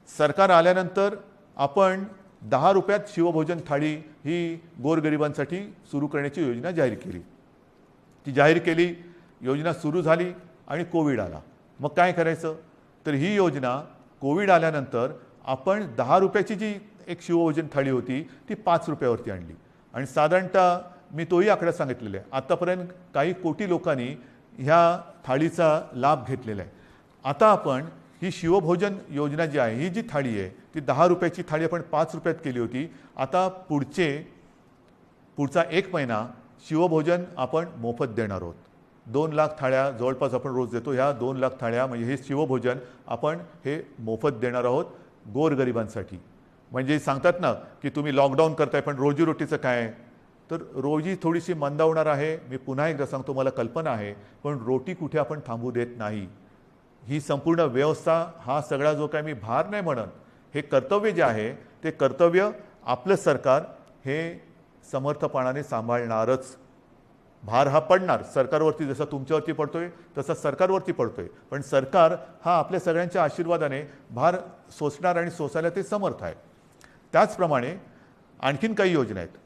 सरकार आल्यानंतर आपण 10 रुपयात शिवभोजन थाळी ही गोरगरिबांसाठी सुरू करण्याची योजना जाहीर केली. ती जाहीर केली, योजना सुरू झाली आणि कोविड आला. मग काय करायचं? तर ही योजना कोविड आल्यानंतर आपण 10 रुपयाची जी एक शिवभोजन थाळी होती ती 5 रुपयावरती आणली आणि साधारणतः मी तोही आकडा सांगितलेला आहे. आतापर्यंत काही कोटी लोकांनी ह्या थाळीचा लाभ घेतलेला आहे. आता आपण ही शिवभोजन योजना जी आहे ही जी थाळी आहे ती 10 रुपयाची थाळी आपण 5 रुपयात केली होती. आता पुढचा 1 महिना शिवभोजन आपण मोफत देणार आहोत. 2 लाख थाळ्या जवळपास आपण रोज देतो. ह्या 2 लाख थाळ्या म्हणजे हे शिवभोजन आपण हे मोफत देणार आहोत गोरगरिबांसाठी. म्हणजे सांगतात ना की तुम्ही लॉकडाऊन करताय पण रोजीरोटीचं काय, तर रोजी थोडीशी मंदावणार आहे. मी पुन्हा एकदा सांगतो, मला कल्पना आहे, पण रोटी कुठे आपण थांबू देत नाही. ही संपूर्ण व्यवस्था, हा सगळा जो काय मी भार नाही म्हणत, हे कर्तव्य जे आहे ते कर्तव्य आपलं सरकार हे समर्थपणाने सांभाळणारच. भार हा पडणार सरकारवरती, जसा तुमच्यावरती पडतोय तसा सरकारवरती पडतोय, पण सरकार हा आपल्या सगळ्यांच्या आशीर्वादाने भार सोसणार आणि सोसायला ते समर्थ आहे. त्याचप्रमाणे आणखीन काही योजना आहेत.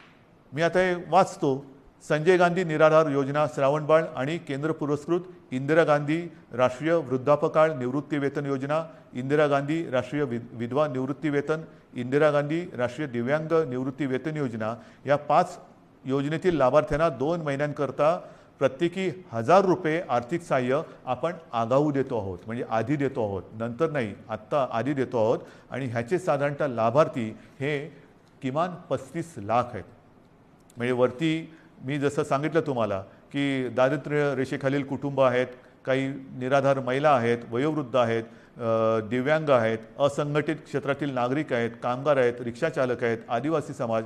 मी आता हे वाचतो. संजय गांधी निराधार योजना, श्रावणबाळ आणि केंद्र पुरस्कृत इंदिरा गांधी राष्ट्रीय वृद्धापकाळ निवृत्ती वेतन योजना, इंदिरा गांधी राष्ट्रीय विधवा निवृत्ती वेतन, इंदिरा गांधी राष्ट्रीय दिव्यांग निवृत्ती वेतन योजना, या 5 योजनेतील लाभार्थ्यांना 2 महिन्यांकरता प्रत्येकी 1000 रुपये आर्थिक सहाय्य आपण आगाऊ देतो आहोत. म्हणजे आधी देतो आहोत, नंतर नाही, आत्ता आधी देतो आहोत. आणि ह्याचे साधारणतः लाभार्थी हे किमान 35 लाख आहेत. म्हणजे वरती मी जसं सांगितलं तुम्हाला की दारिद्र्य रेषेखालील कुटुंब आहेत, काही निराधार महिला आहेत, वयोवृद्ध आहेत, दिव्यांग आहेत, असंघटित क्षेत्रातील नागरिक आहेत, कामगार आहेत, रिक्षाचालक आहेत, आदिवासी समाज,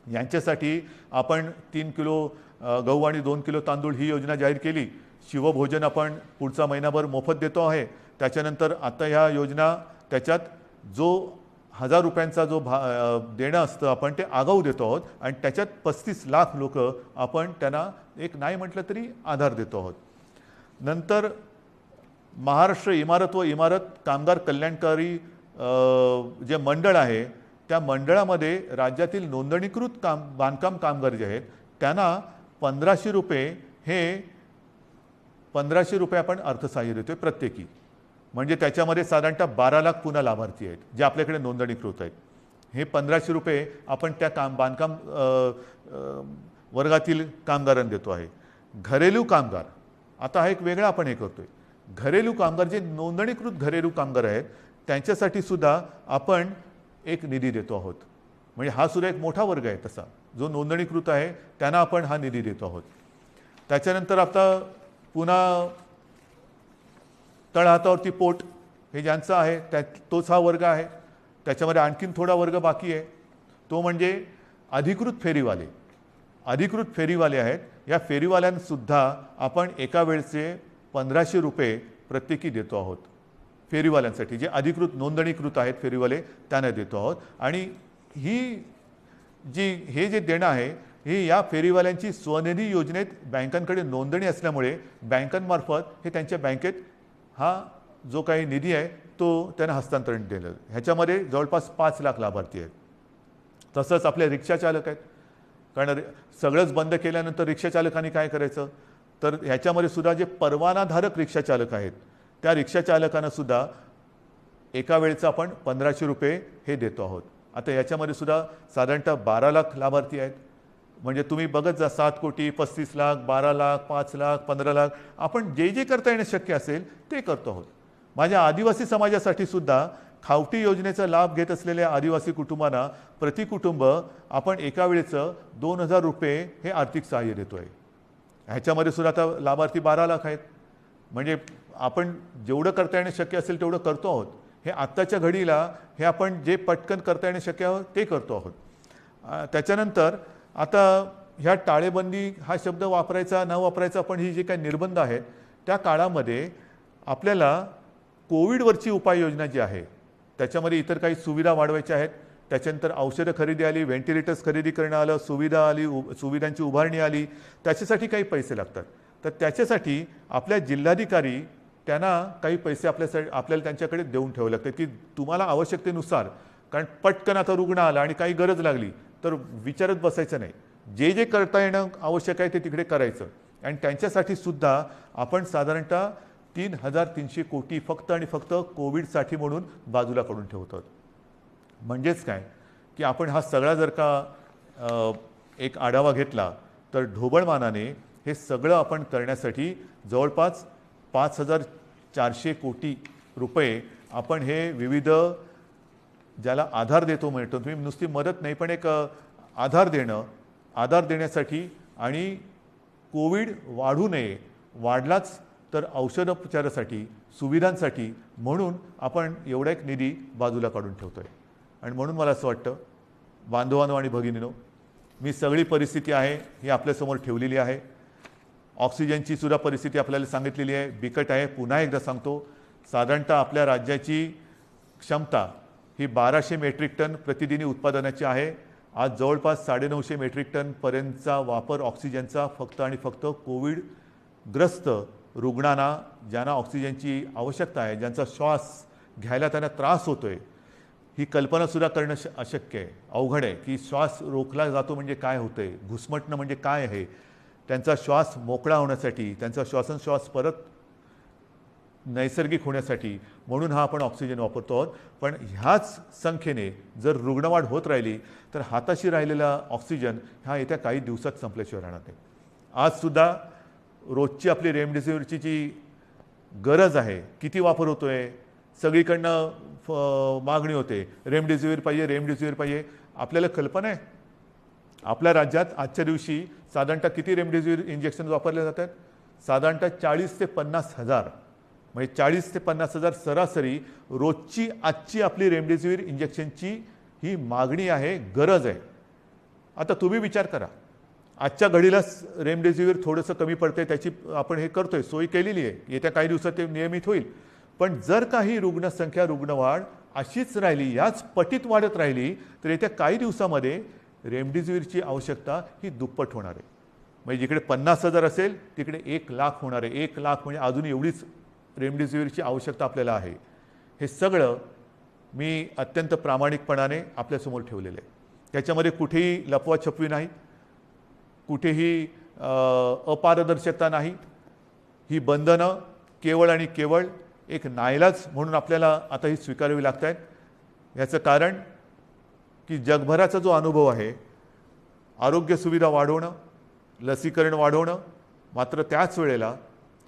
यांच्यासाठी आपण 3 किलो गहू आणि 2 किलो तांदूळ ही योजना जाहीर केली. शिवभोजन आपण पुढचा महिनाभर मोफत देतो आहे. त्याच्यानंतर आता ह्या योजना त्याच्यात जो 1000 रुपयांचा जो देणं असतं आपण ते आगाऊ देतो आहोत आणि त्याच्यात 35 लाख लोक आपण त्यांना एक नाही म्हटलं तरी आधार देतो आहोत. नंतर महाराष्ट्र इमारत व इमारत कामगार कल्याणकारी जे मंडळ आहे त्या मंडळामध्ये राज्यातील नोंदणीकृत बांधकाम कामगार जे आहेत त्यांना 1500 रुपये, हे 1500 रुपये आपण अर्थसहाय्य देतोय प्रत्येकी. म्हणजे त्याच्यामध्ये साधारणतः 12 लाख पुन्हा लाभार्थी आहेत जे आपल्याकडे नोंदणीकृत आहेत. हे 1500 रुपये आपण त्या बांधकाम वर्गातील कामगारांना देतो आहे. घरेलू कामगार, आता हा एक वेगळा आपण हे करतोय. घरेलू कामगार जे नोंदणीकृत घरेलू कामगार आहेत त्यांच्यासाठी सुद्धा आपण एक निधी देतो आहोत. म्हणजे हा सुद्धा एक मोठा वर्ग आहे तसा, जो नोंदणीकृत आहे त्यांना आपण हा निधी देतो आहोत. त्याच्यानंतर आता पुन्हा तळहातावरती पोट हे ज्यांचं आहे तोच हा वर्ग आहे. त्याच्यामध्ये आणखीन थोडा वर्ग बाकी आहे, तो म्हणजे अधिकृत फेरीवाले. अधिकृत फेरीवाले आहेत. या फेरीवाल्यांसुद्धा आपण एका वेळचे 1500 रुपये प्रत्येकी देतो आहोत. फेरीवाल्यांसाठी जे अधिकृत नोंदणीकृत आहेत फेरीवाले त्यांना देतो आहोत. आणि हे जे देणं आहे हे या फेरीवाल्यांची स्वनिधी योजनेत बँकांकडे नोंदणी असल्यामुळे बँकांमार्फत हे त्यांच्या बँकेत हा जो काही निधी आहे तो त्यांना हस्तांतरण दिलं. ह्याच्यामध्ये जवळपास 5 लाख लाभार्थी आहेत. तसंच आपले रिक्षाचालक आहेत, कारण सगळंच बंद केल्यानंतर रिक्षाचालकांनी काय करायचं, तर ह्याच्यामध्ये सुद्धा जे परवानाधारक रिक्षाचालक आहेत त्या रिक्षाचालकांना सुद्धा एका वेळेचं आपण 1500 रुपये हे देतो आहोत. आता याच्यामध्ये सुद्धा साधारणतः 12 लाख लाभार्थी आहेत. म्हणजे तुम्ही बघत जा, 7 कोटी, 35 लाख, 12 लाख, 5 लाख, 15 लाख, आपण जे जे करता येणं शक्य असेल ते करतो आहोत. माझ्या आदिवासी समाजासाठी सुद्धा खावटी योजनेचा लाभ घेत असलेल्या आदिवासी कुटुंबांना प्रति कुटुंब आपण एका वेळेचं 2000 रुपये हे आर्थिक सहाय्य देतो आहे. ह्याच्यामध्ये सुद्धा आता लाभार्थी 12 लाख आहेत. म्हणजे आपण जेवढं करता येणं शक्य असेल तेवढं करतो आहोत. हे आत्ताच्या घडीला हे आपण जे पटकन करता येणं शक्य आहे ते करतो आहोत. त्याच्यानंतर आता ह्या टाळेबंदी हा शब्द वापरायचा न वापरायचा, पण ही जे काही निर्बंध आहेत त्या काळामध्ये आपल्याला कोविडवरची उपाययोजना जी आहे त्याच्यामध्ये इतर काही सुविधा वाढवायच्या आहेत. त्याच्यानंतर औषधं खरेदी आली, व्हेंटिलेटर्स खरेदी करणं आलं, सुविधा आली, सुविधांची उभारणी आली, त्याच्यासाठी काही पैसे लागतात. तर त्याच्यासाठी आपल्या जिल्हाधिकारी त्यांना काही पैसे आपल्याला त्यांच्याकडे देऊन ठेवावे लागतात की तुम्हाला आवश्यकतेनुसार, कारण पटकन आता रुग्ण आला आणि काही गरज लागली तर विचारत बसायचं नाही, जे जे करता येणं आवश्यक आहे ते तिकडे करायचं. आणि त्यांच्यासाठी सुद्धा आपण साधारणतः 3300 कोटी फक्त आणि फक्त कोविडसाठी म्हणून बाजूला काढून ठेवतो. म्हणजेच काय की आपण हा सगळा जर का एक आढावा घेतला तर ढोबळमानाने हे सगळं आपण करण्यासाठी जवळपास 5400 कोटी रुपये आपण हे विविध ज्याला आधार देतो म्हणतो, तुम्ही नुसती मदत नाही पण एक आधार देण्यासाठी आणि कोविड वाढू नये वाढलाच तर औषधोपचारासाठी सुविधांसाठी म्हणून आपण एवढा एक निधी बाजूला काढून ठेवतो आहे. आणि म्हणून मला असं वाटतं बांधवांनो आणि भगिनींनो, मी सगळी परिस्थिती आहे ही आपल्यासमोर ठेवलेली आहे. ऑक्सिजनची सुद्धा परिस्थिती आपल्याला सांगितलेली आहे, बिकट आहे. पुन्हा एकदा सांगतो, साधारणतः आपल्या राज्याची क्षमता ही 1200 मेट्रिक टन प्रतिदिनी उत्पादनाची आहे. आज जवळपास 950 मेट्रिक टनपर्यंतचा वापर ऑक्सिजनचा फक्त आणि फक्त कोविडग्रस्त रुग्णांना, ज्यांना ऑक्सिजनची आवश्यकता आहे, ज्यांचा श्वास घ्यायला त्यांना त्रास होतो आहे, ही कल्पनासुद्धा करणं अशक्य आहे, अवघड आहे की श्वास रोखला जातो म्हणजे काय होतं आहे, घुसमटणं म्हणजे काय आहे. त्यांचा श्वास मोकळा होण्यासाठी, त्यांचा श्वासोच्छ्वास परत नैसर्गिक होण्यासाठी म्हणून हा आपण ऑक्सिजन वापरतो आहोत. पण ह्याच संख्येने जर रुग्णवाढ होत राहिली तर हाताशी राहिलेला ऑक्सिजन हा येत्या काही दिवसात संपल्याशिवाय राहणार नाही. आजसुद्धा रोजची आपली रेमडेसिवीरची जी गरज आहे, किती वापर होतो आहे, सगळीकडनं मागणी होते, रेमडेसिवीर पाहिजे, रेमडेसिवीर पाहिजे. आपल्याला कल्पना आहे आपल्या राज्यात आजच्या दिवशी साधारणतः किती रेमडेसिवीर इंजेक्शन वापरले जातात? साधारणतः 40 ते 50 हजार, म्हणजे 40 ते 50 हजार सरासरी रोजची आजची आपली रेमडेसिवीर इंजेक्शनची ही मागणी आहे, गरज आहे. आता तुम्ही विचार करा, आजच्या घडीला रेमडेसिवीर थोडंसं कमी पडते, त्याची आपण हे करतोय, सोय केलेली आहे, येत्या काही दिवसात ते नियमित होईल. पण जर काही रुग्णसंख्या, रुग्णवाढ अशीच राहिली, याच पटीत वाढत राहिली तर येत्या काही दिवसामध्ये रेमडेसिवीरची आवश्यकता ही दुप्पट होणार आहे. म्हणजे जिकडे 50 हजार असेल तिकडे 1 लाख होणार आहे. 1 लाख म्हणजे अजून एवढीच रेमडेसिवीरची आवश्यकता आपल्याला आहे. हे सगळं मी अत्यंत प्रामाणिकपणाने आपल्यासमोर ठेवलेलं आहे. त्याच्यामध्ये कुठेही लपवाछपवी नाही, कुठेही अपारदर्शकता नाही. ही बंधनं केवळ आणि केवळ एक नाईलाज म्हणून आपल्याला आता ही स्वीकारावी लागत आहेत. याचं कारण की जगभराचा जो अनुभव आहे, आरोग्य सुविधा वाढवणं, लसीकरण वाढवणं, मात्र त्याच वेळेला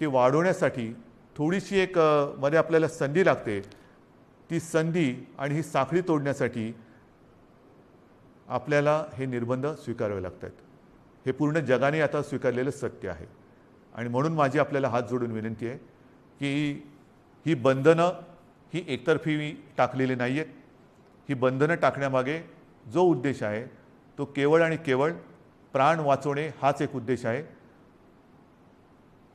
ते वाढवण्यासाठी थोडीशी एक मध्ये आपल्याला संधी लागते. ती संधी आणि ही साखळी तोडण्यासाठी आपल्याला हे निर्बंध स्वीकारावे लागत आहेत. हे पूर्ण जगाने आता स्वीकारलेलं सत्य आहे. आणि म्हणून माझी आपल्याला हात जोडून विनंती आहे की ही बंधनं ही एकतर्फी टाकलेली नाही आहेत. ही बंधनं टाकण्यामागे जो उद्देश आहे तो केवळ आणि केवळ प्राण वाचवणे हाच एक उद्देश आहे.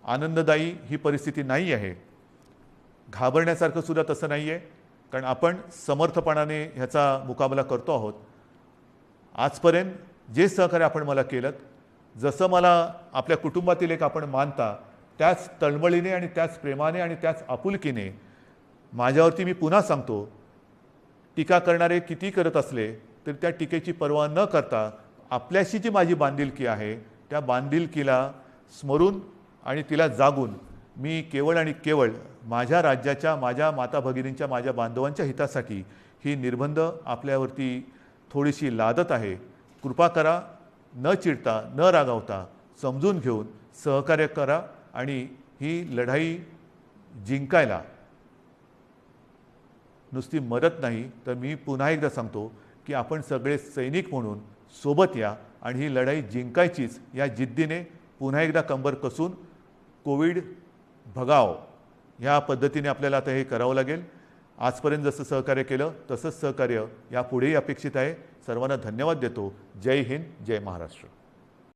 आनंददायी ही परिस्थिती नाही आहे, घाबरण्यासारखं सुद्धा तसं नाही आहे, कारण आपण समर्थपणाने ह्याचा मुकाबला करतो आहोत. आजपर्यंत जे सहकार्य आपण मला केलं, जसं मला आपल्या कुटुंबातील एक आपण मानता, त्याच तळमळीने आणि त्याच प्रेमाने आणि त्याच आपुलकीने माझ्यावरती मी पुन्हा सांगतो, टीका करणारे किती करत असले तरी त्या टीकेची पर्वा न करता आपल्याशी जी माझी बांधिलकी आहे त्या बांधिलकीला स्मरून आणि तिला जागून मी केवळ आणि केवळ माझ्या राज्याच्या, माझ्या माता भगिनींच्या, माझ्या बांधवांच्या हितासाठी ही निर्बंध आपल्यावरती थोडीशी लादत आहे. कृपा करा, न चिडता, न रागावता, समजून घेऊन सहकार्य करा आणि ही लढाई जिंकायला नुसती मदत नाही तर मी पुन्हा एकदा सांगतो की आपण सगळे सैनिक म्हणून सोबत या आणि ही लढाई जिंकायचीच या जिद्दीने पुन्हा एकदा कंबर कसून कोविड भगाव ह्या पद्धतीने आपल्याला आता हे करावं लागेल. आजपर्यंत जसं सहकार्य केलं तसंच सहकार्य यापुढेही अपेक्षित आहे. सर्वांना धन्यवाद देतो. जय हिंद, जय महाराष्ट्र.